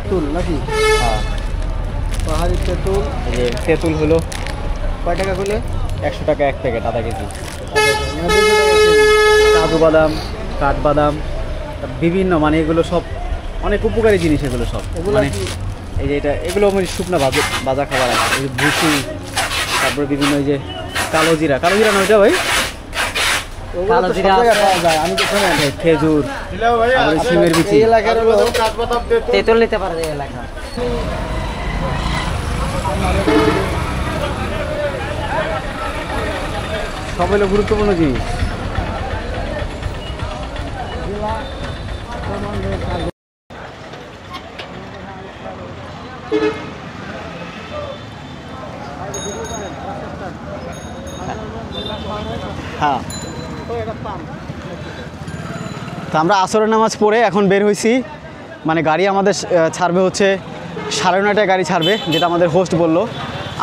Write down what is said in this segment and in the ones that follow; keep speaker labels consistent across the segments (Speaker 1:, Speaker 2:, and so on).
Speaker 1: তেঁতুল নাকি?
Speaker 2: হ্যাঁ,
Speaker 1: পাহাড়ি তেঁতুল।
Speaker 2: এই যে তেঁতুল হলো
Speaker 1: কয় টাকা করলে?
Speaker 2: 100 টাকা 1 প্যাকেট, আধা কেজি।
Speaker 1: মানে 200 টাকা কেজি।
Speaker 2: কাজু বাদাম, কাঠবাদাম, বিভিন্ন মানে এগুলো সব অনেক উপকারী জিনিস, এগুলো সব
Speaker 1: এগুলো
Speaker 2: মানে
Speaker 1: কি?
Speaker 2: এই যে এগুলো মানে শুকনা ভাজা খাবার আছে। এই যে ভুসি, তারপরে বিভিন্ন এই যে কালো জিরা না ওইটা ভাই?
Speaker 1: ওগুলো তো সব জায়গায় পাওয়া যায়, আমি তো শুনেন।
Speaker 2: খেজুর, আর শিমের বিচি।
Speaker 1: এই এলাকার হলো
Speaker 3: তেঁতুল নিতে পারে এই এলাকা।
Speaker 2: সব হলো গুরুত্বপূর্ণ জিনিস। হ্যাঁ, তো আমরা আসরের নামাজ পড়ে এখন বের হয়েছি। মানে গাড়ি আমাদের ছাড়বে হচ্ছে 9:30টায় গাড়ি ছাড়বে, যেটা আমাদের হোস্ট বলল।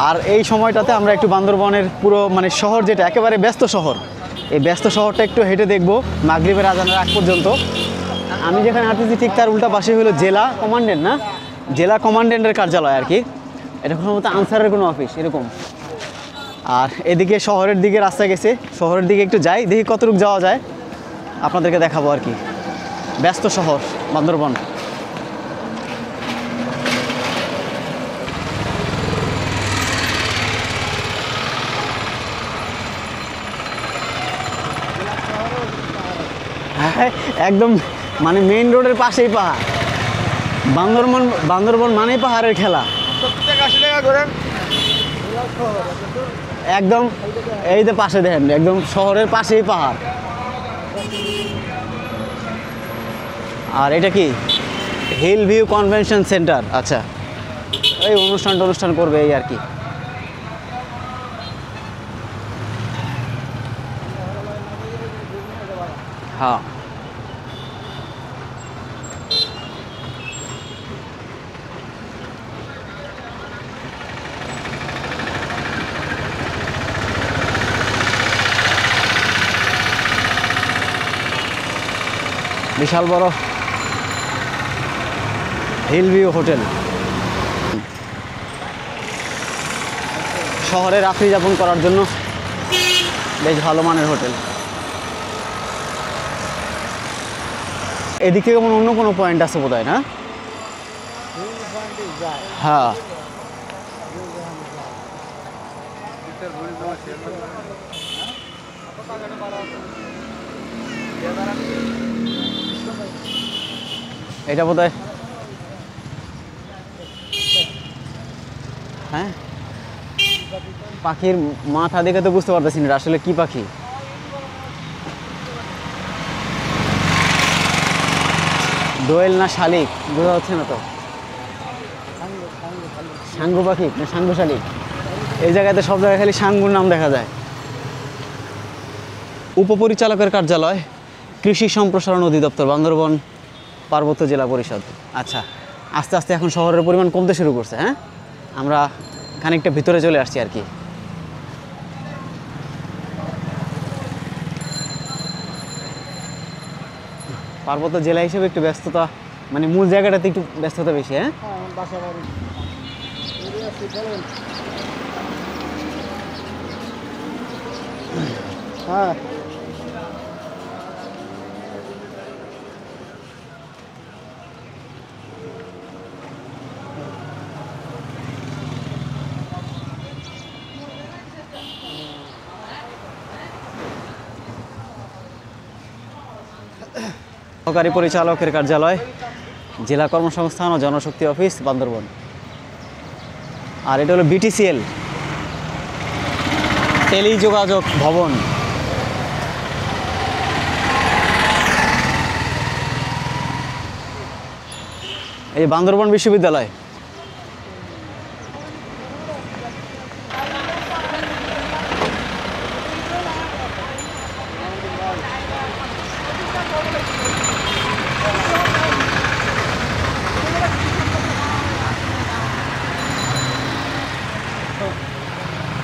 Speaker 2: আর এই সময়টাতে আমরা একটু বান্দরবনের পুরো মানে শহর, যেটা একেবারে ব্যস্ত শহর, এই ব্যস্ত শহরটা একটু হেঁটে দেখবো মাগরিবের আজানের আগ পর্যন্ত। আমি যেখানে হাঁটতেছি ঠিক তার উল্টা পাশে হলো জেলা কমান্ডেন্ট, না জেলা কমান্ডেন্টের কার্যালয় আর কি। এটা সম্ভবত আনসারের কোনো অফিস এরকম। আর এদিকে শহরের দিকে রাস্তা গেছে, শহরের দিকে একটু যাই, দেখি কতটুকু যাওয়া যায়, আপনাদেরকে দেখাবো আর কি। ব্যস্ত শহর বান্দরবন। হ্যাঁ, একদম মানে মেইন রোডের পাশেই পাহাড়। বান্দরবন মানেই পাহাড়ের খেলা।
Speaker 1: 70 টাকা 80 টাকা করেন।
Speaker 2: একদম এই যে পাশে দেখেন, একদম শহরের পাশেই পাহাড়। আর এটা কি? Hill view convention centre. আচ্ছা, এই অনুষ্ঠান করবে এই আর কি। হ্যাঁ, বিশাল বড় হিল ভিউ হোটেল। শহরে রাত্রি যাপন করার জন্য বেশ ভালো মানের হোটেল। এদিক থেকে কোনো অন্য কোনো পয়েন্ট আছে বোধ হয়, না? হ্যাঁ, এটা বোধ হয়। হ্যাঁ, পাখির মাথা দেখে তো বুঝতে পারতেছি না আসলে কি পাখি। দোয়েল না শালিক বোঝা যাচ্ছে না তো। সাঙ্গু পাখি না সাঙ্গু শালিক? এই জায়গাতে সব জায়গায় খালি সাঙ্গুর নাম দেখা যায়। উপপরিচালকের কার্যালয়, কৃষি সম্প্রসারণ অধিদপ্তর, বান্দরবন পার্বত্য জেলা পরিষদ। আচ্ছা, আস্তে আস্তে এখন শহরের পরিমাণ কমতে শুরু করছে। হ্যাঁ, আমরা খানিকটা ভিতরে চলে আসছি আর কি। পার্বত্য জেলা হিসেবে একটু ব্যস্ততা, মানে মূল জায়গাটাতে একটু ব্যস্ততা বেশি। হ্যাঁ,
Speaker 1: বাসা বাড়ি হ্যাঁ।
Speaker 2: সহকারী পরিচালকের কার্যালয়, জেলা কর্মসংস্থান ও জনশক্তি অফিস, বান্দরবন। আর এটা হলো বিটিসিএল, টেলিযোগাযোগ ভবন। এই বান্দরবন বিশ্ববিদ্যালয়।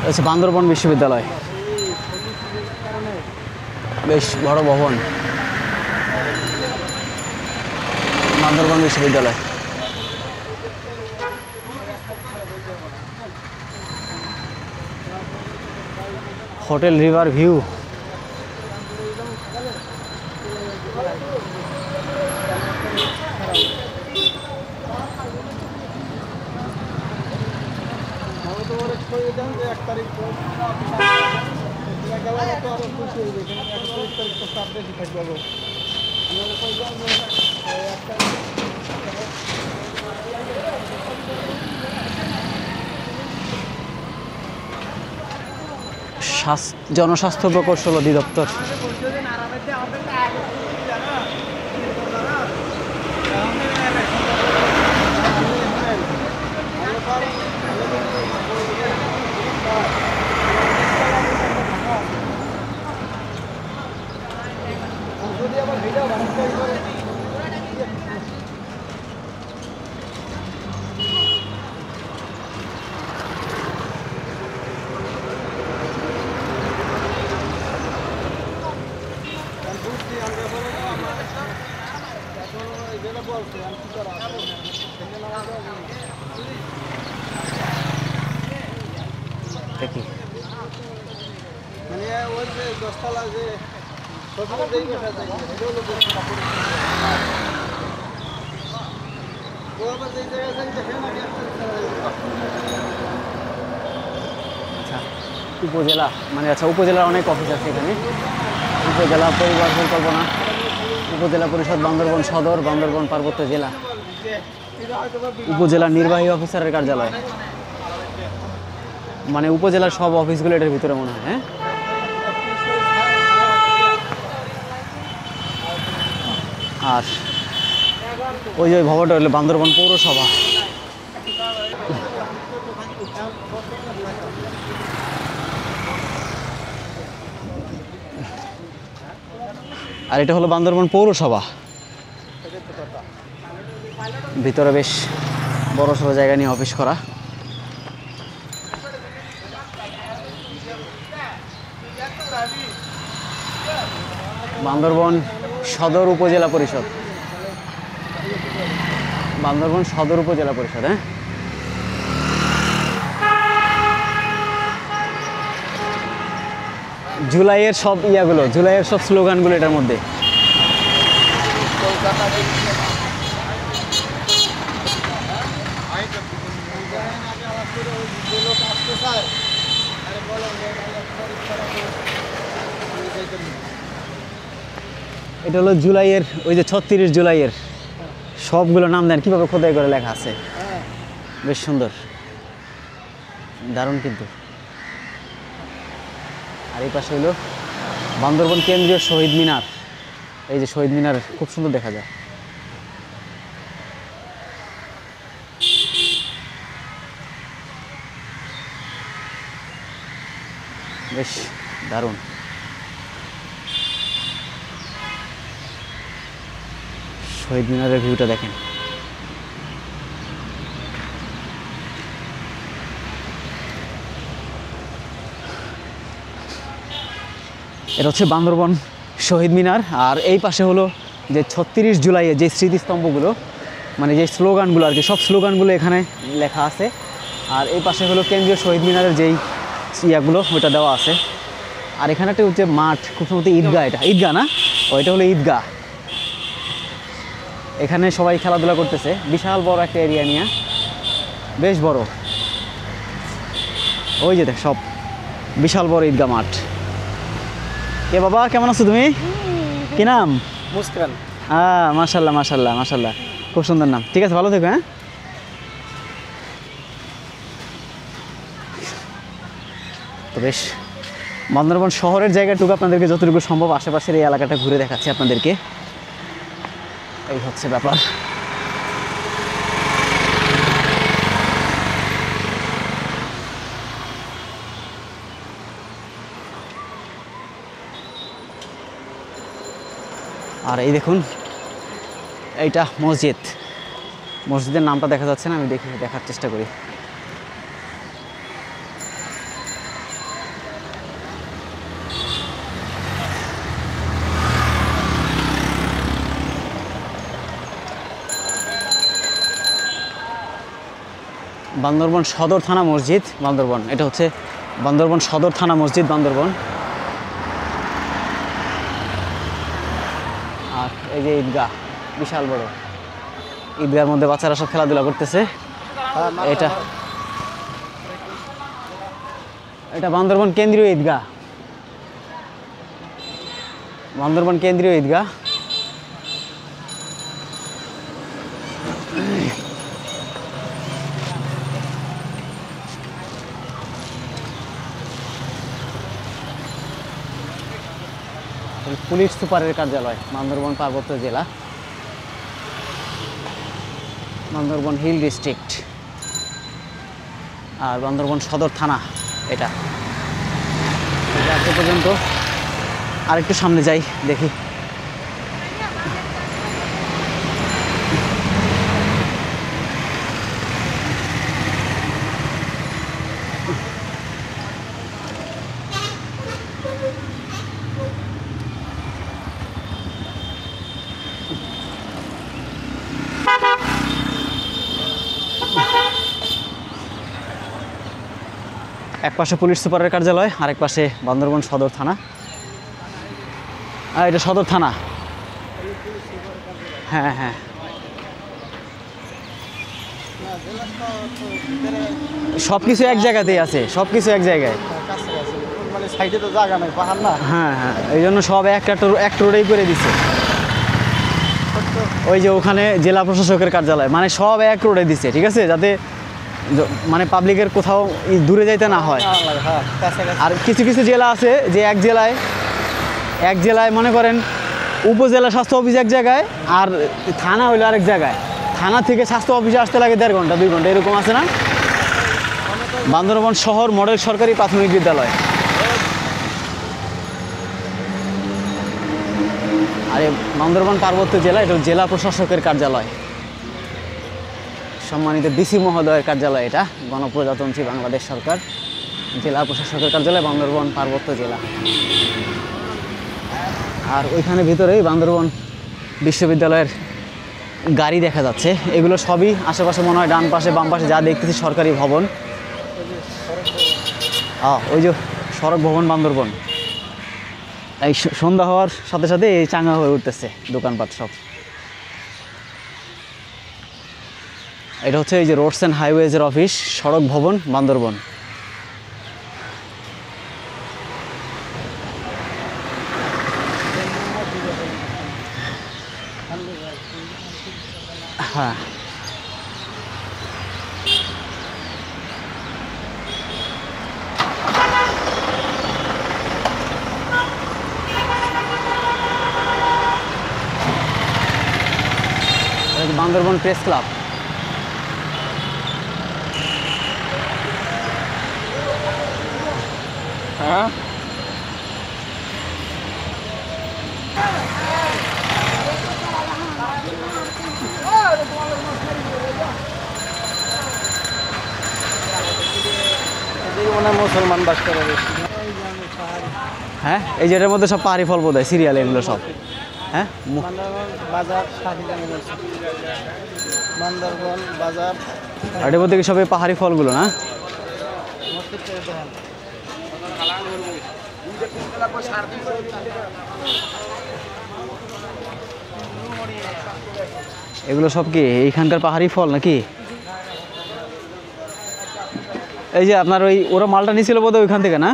Speaker 2: আচ্ছা, বান্দরবন বিশ্ববিদ্যালয় বেশ বড় ভবন। বান্দরবান বিশ্ববিদ্যালয়। Hotel river view. জনস্বাস্থ্য প্রকৌশল অধিদপ্তর। দেখি
Speaker 1: মানে ওই যে 10 তলা যে সবগুলো দেই বসা যায় এটা হলো ও আবার যে জায়গা যায় দেখেন আমি
Speaker 2: আচ্ছা উপজেলা মানে আচ্ছা উপজেলার অনেক অফিস আছে এখানে। উপজেলা পরিবার পরিকল্পনা, উপজেলা পরিষদ বান্দরবান সদর, বান্দরবান পার্বত্য জেলা, উপজেলা নির্বাহী অফিসারের কার্যালয়, মানে উপজেলার সব অফিসগুলো এটার ভিতরে মনে হয়। হ্যাঁ আর ওই যে ভবনটা হলো বান্দরবান পৌরসভা। আর এটা হলো বান্দরবান পৌরসভা। ভিতরে বেশ বড় সড়ো জায়গা নিয়ে অফিস করা। বান্দরবান সদর উপজেলা পরিষদ, বান্দরবান সদর উপজেলা পরিষদ। হ্যাঁ জুলাইয়ের সব ইয়াগুলো, জুলাইয়ের সব স্লোগানগুলো এটার মধ্যে। এটা হলো জুলাইয়ের ওই যে 36 জুলাইয়ের সবগুলো নাম দেন কীভাবে খোদাই করে লেখা আছে, বেশ সুন্দর, দারুণ কিন্তু। আর এই পাশে হলো বান্দরবান কেন্দ্রীয় শহীদ মিনার। এই যে শহীদ মিনার খুব সুন্দর দেখা যায়। বেশ দারুণ। শহীদ মিনারের ভিউটা দেখেন। এটা হচ্ছে বান্দরবান শহীদ মিনার। আর এই পাশে হলো যে 36 জুলাইয়ে যে স্মৃতিস্তম্ভগুলো, মানে যে স্লোগানগুলো আর কি, সব স্লোগানগুলো এখানে লেখা আছে। আর এই পাশে হলো কেন্দ্রীয় শহীদ মিনারের যেই ইয়াগুলো ওইটা দেওয়া আছে। আর এখানে একটা হচ্ছে মাঠ, খুব সম্ভবত ঈদগাহ, এটা ঈদগাহ না, ওইটা হলো ঈদগাহ। এখানে সবাই খেলাধুলা করতেছে, বিশাল বড় একটা এরিয়া নিয়ে, বেশ বড়। ওই যে দেখ সব বিশাল বড় ঈদগাহ মাঠ। কে বাবা, কেমন আছো তুমি? কি নাম?
Speaker 1: মুস্কান।
Speaker 2: মাশাল্লাহ মাশাল্লাহ মাশাল্লাহ, খুব সুন্দর নাম। ঠিক আছে, ভালো থেকো। হ্যাঁ তো বেশ বান্দরবান শহরের জায়গাটুকু আপনাদেরকে যতটুকু সম্ভব আশেপাশের এই এলাকাটা ঘুরে দেখাচ্ছি আপনাদেরকে। এই হচ্ছে ব্যাপার। আর এই দেখুন এইটা মসজিদ, মসজিদের নামটা দেখা যাচ্ছে না, আমি দেখার চেষ্টা করি। বান্দরবন সদর থানা মসজিদ বান্দরবন। এটা হচ্ছে বান্দরবন সদর থানা মসজিদ বান্দরবন। আর এই যে ঈদগাহ, বিশাল বড় ঈদগাহের মধ্যে বাচ্চারা সব খেলাধুলা করতেছে। এটা এটা বান্দরবন কেন্দ্রীয় ঈদগাহ, বান্দরবন কেন্দ্রীয় ঈদগাহ। পুলিশ সুপারের কার্যালয় বান্দরবন পার্বত্য জেলা, বান্দরবন হিল ডিস্ট্রিক্ট। আর বান্দরবন সদর থানা এটা। আজকে পর্যন্ত আরেকটু সামনে যাই, দেখি। এক পাশে পুলিশ সুপারের কার্যালয়, আরেক পাশে বান্দরবন সদর থানা। আর এটা সদর থানা। হ্যাঁ হ্যাঁ, সব কিছু এক জায়গাতেই আছে, সব কিছু এক জায়গায়।
Speaker 1: মানে সাইডে তো জায়গা নাই, পাহাড় না।
Speaker 2: হ্যাঁ হ্যাঁ, এই জন্য সব এক রোডেই করে দিচ্ছে। ওই যে ওখানে জেলা প্রশাসকের কার্যালয়, মানে সব এক রোডে দিচ্ছে, ঠিক আছে, যাতে মানে পাবলিকের কোথাও দূরে যাইতে না হয়। আর কিছু কিছু জেলা আছে যে এক জেলায় মনে করেন উপজেলা স্বাস্থ্য অফিস এক জায়গায় আর থানা হইলো আরেক জায়গায়। থানা থেকে স্বাস্থ্য অফিসে আসতে লাগে 1.5 ঘন্টা 2 ঘন্টা, এরকম আছে না। বান্দরবন শহর মডেল সরকারি প্রাথমিক বিদ্যালয়। আর বান্দরবন পার্বত্য জেলা, এটা জেলা প্রশাসকের কার্যালয়, সম্মানিত ডিসি মহোদয়ের কার্যালয়। এটা গণপ্রজাতন্ত্রী বাংলাদেশ সরকার জেলা প্রশাসকের কার্যালয় বান্দরবন পার্বত্য জেলা। আর ওইখানে ভিতরেই বান্দরবন বিশ্ববিদ্যালয়ের গাড়ি দেখা যাচ্ছে। এগুলো সবই আশেপাশে মনে হয় ডান পাশে বাম পাশে যা দেখতেছি সরকারি ভবন। ওই যে সড়ক ভবন বান্দরবন। এই সন্ধ্যা হওয়ার সাথে সাথে এই চাঙ্গা হয়ে উঠতেছে দোকানপাট সব। এটা হচ্ছে এই যে রোডস অ্যান্ড হাইওয়েজের অফিস, সড়ক ভবন বান্দরবন। হ্যাঁ, বান্দরবন প্রেস ক্লাব। হ্যাঁ,
Speaker 1: মুসলমান বাস করে বেশি।
Speaker 2: হ্যাঁ, এই যেটার মধ্যে সব পাহাড়ি ফল বোধ হয়, সিরিয়াল এগুলো সব। হ্যাঁ,
Speaker 1: বাজার বান্দরবন বাজার,
Speaker 2: এটার মধ্যে কি সব এই পাহাড়ি ফলগুলো না? এগুলো সব কি এইখানকার পাহাড়ি ফল নাকি? এই যে আপনার ওরা মালটা নিয়েছিল বোধহয় ওইখান থেকে না?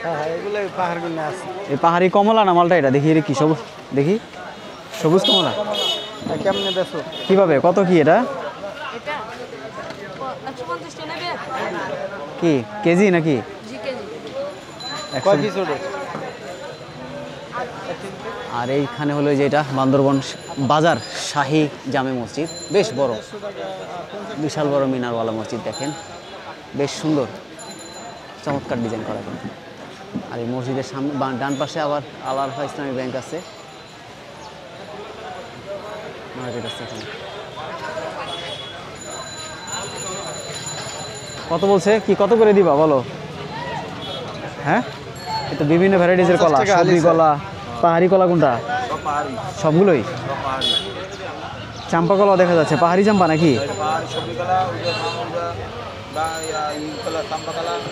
Speaker 1: হ্যাঁ, এগুলো পাহাড়গুলো আছে।
Speaker 2: এই পাহাড়ি কমলা না মালটা? এটা দেখি, এটা কি সবুজ, দেখি সবুজ কমলা।
Speaker 1: কেমনে বেছো?
Speaker 2: কিভাবে, কত কি এটা? কি কেজি নাকি? আর এইখানে হলো যে এটা বান্দরবন বাজার শাহী জামে মসজিদ, বেশ বড়, বিশাল বড় মিনারওয়ালা মসজিদ। দেখেন বেশ সুন্দর, চমৎকার ডিজাইন করা। আর এই মসজিদের সামনে ডান পাশে আবার আল আরফা ইসলামী ব্যাংক আছে, মার্কেট আছে এখানে। কত বলছে, কি কত করে দিবা বলো? হ্যাঁ, এটা বিভিন্ন ভ্যারাইটিসের কলা, সবজি কলা, পাহাড়ি কলা কোনটা? সবগুলোই চাম্পা কলা দেখা যাচ্ছে, পাহাড়ি চাম্পা নাকি?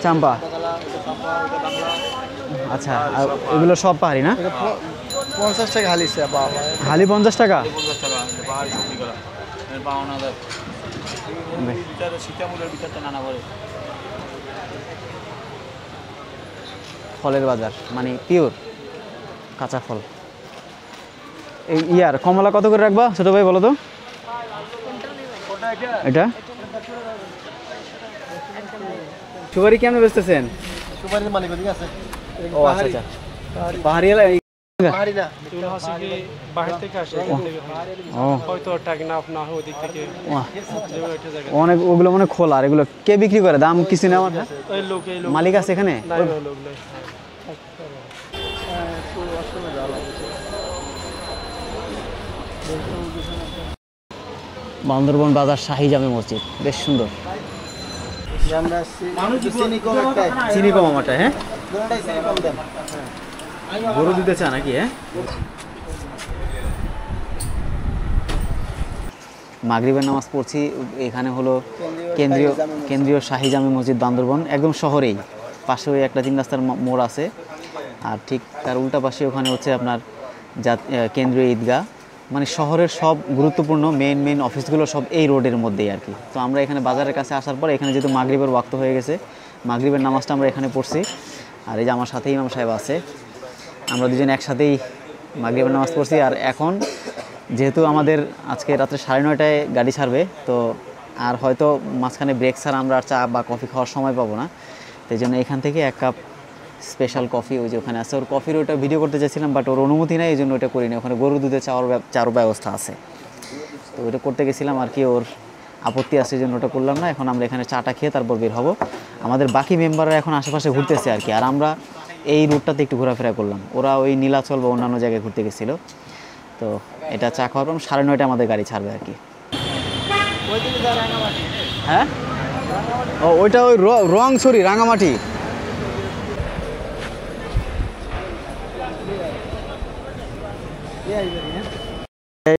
Speaker 2: চাম্পা, আচ্ছা। আর এগুলো সব পাহাড়ি না?
Speaker 1: 50 টাকা হালি আছে বাবা।
Speaker 2: হালি 50 টাকা? ফলের বাজার মানে পিওর কাঁচা ফল। এই ইয়ার কমলা কত করে রাখবা ছোট ভাই বলো তো? এটা সুপারি কেমন বেচতেছেন?
Speaker 1: সুপারির মালিক ওদিকে আছে।
Speaker 2: ও আচ্ছা আচ্ছা, পাহাড়ি এলাকা।
Speaker 1: পাহাড়ি না,
Speaker 4: এগুলো হচ্ছে কি বাহির থেকে আসে,
Speaker 2: ও
Speaker 4: হয়তো টাকনাফ না হয় ওদিক থেকে
Speaker 2: বাহ,
Speaker 4: যেগুলো একটা জায়গা।
Speaker 2: অনেক ওগুলো মানে খোলা। আর এগুলো কে বিক্রি করে? দাম কিছু নেওয়ার না?
Speaker 4: এই লোক
Speaker 2: মালিক আছে এখানে?
Speaker 4: নাই লোক নাই।
Speaker 2: বান্দরবন বাজার শাহী জামে মসজিদ বেশ সুন্দর।
Speaker 1: আমরা চিনি কম একটা,
Speaker 2: চিনি কম আমারটা। হ্যাঁ,
Speaker 1: দুটোটাই চিনি কম দেন।
Speaker 2: গরু দিতে চা নাকি? হ্যাঁ, মাগরিবের নামাজ পড়ছি। এখানে হলো কেন্দ্রীয় শাহী জামে মসজিদ বান্দরবন, একদম শহরেই। পাশে ওই একটা 3 রাস্তার মোড় আছে, আর ঠিক তার উল্টা পাশে ওখানে হচ্ছে আপনার কেন্দ্রীয় ঈদগাহ। মানে শহরের সব গুরুত্বপূর্ণ মেইন অফিসগুলো সব এই রোডের মধ্যেই আর কি। তো আমরা এখানে বাজারের কাছে আসার পর এখানে যেহেতু মাগরিবের ওয়াক্ত হয়ে গেছে, মাগরিবের নামাজটা আমরা এখানে পড়ছি। আর এই যে আমার সাথে ইমাম সাহেব আছে, আমরা দুজন একসাথেই মাগরিবের নামাজ পড়ছি। আর এখন যেহেতু আমাদের আজকে রাত্রে 9:30টায় গাড়ি ছাড়বে, তো আর হয়তো মাঝখানে ব্রেক ছাড়া আমরা আর চা বা কফি খাওয়ার সময় পাবো না। সেই জন্য এখান থেকে 1 কাপ স্পেশাল কফি, ওই যে ওখানে আছে, ওর কফির ওটা ভিডিও করতে চাইছিলাম, বাট ওর অনুমতি নেই, এই জন্য ওটা করিনি। ওখানে গরুর দুধে চারও ব্যবস্থা আছে, তো ওটা করতে গেছিলাম আর কি। ওর আপত্তি আছে, এই জন্য ওটা করলাম না। এখন আমরা এখানে চাটা খেয়ে তারপর বের হব। আমাদের বাকি মেম্বাররা এখন আশেপাশে ঘুরতেছে আর কি, আর আমরা এই রুটটাতে একটু ঘোরাফেরা করলাম। ওরা ওই নীলাচল বা অন্যান্য জায়গায় ঘুরতে গেছিলো। তো এটা চা খাওয়ার পর 9:30টায় আমাদের গাড়ি ছাড়বে আর কি। হ্যাঁ, ও ওইটা ওই রংছড়ি রাঙামাটি।
Speaker 1: এই